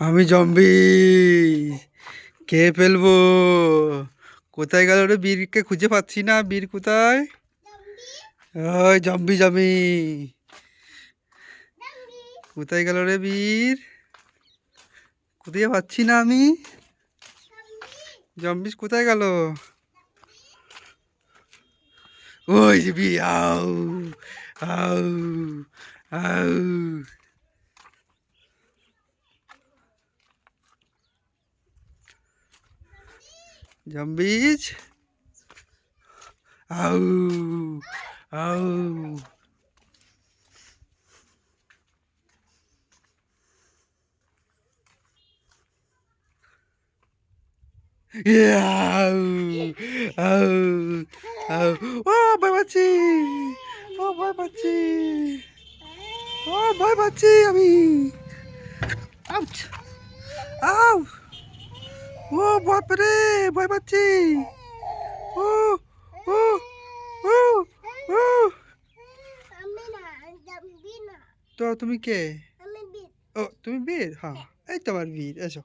আমি জম্বি খেয়ে ফেলবো। কোথায় গেল রে? বীরকে খুঁজে পাচ্ছি না। বীর কোথায়? ওই জম্বি জম্বি কোথায় গেল রে বীর? কোথায় পাচ্ছি না আমি। জম্বিস কোথায় গেল? ওই যে বীর, আউ আউ আউ। জম্বিস, আউ আউ। আউ আউ আউ। ও ভয় পাচ্ছি, ও ভয় পাচ্ছি, ও ভয় পাচ্ছি আমি। আউচ, আউ। ও বাপরে, ভয় পাচ্ছি। ও ও ও ও। তো তুমি কে? ও তুমি বীর? হ্যাঁ, এই তো আমার বীর, এসো।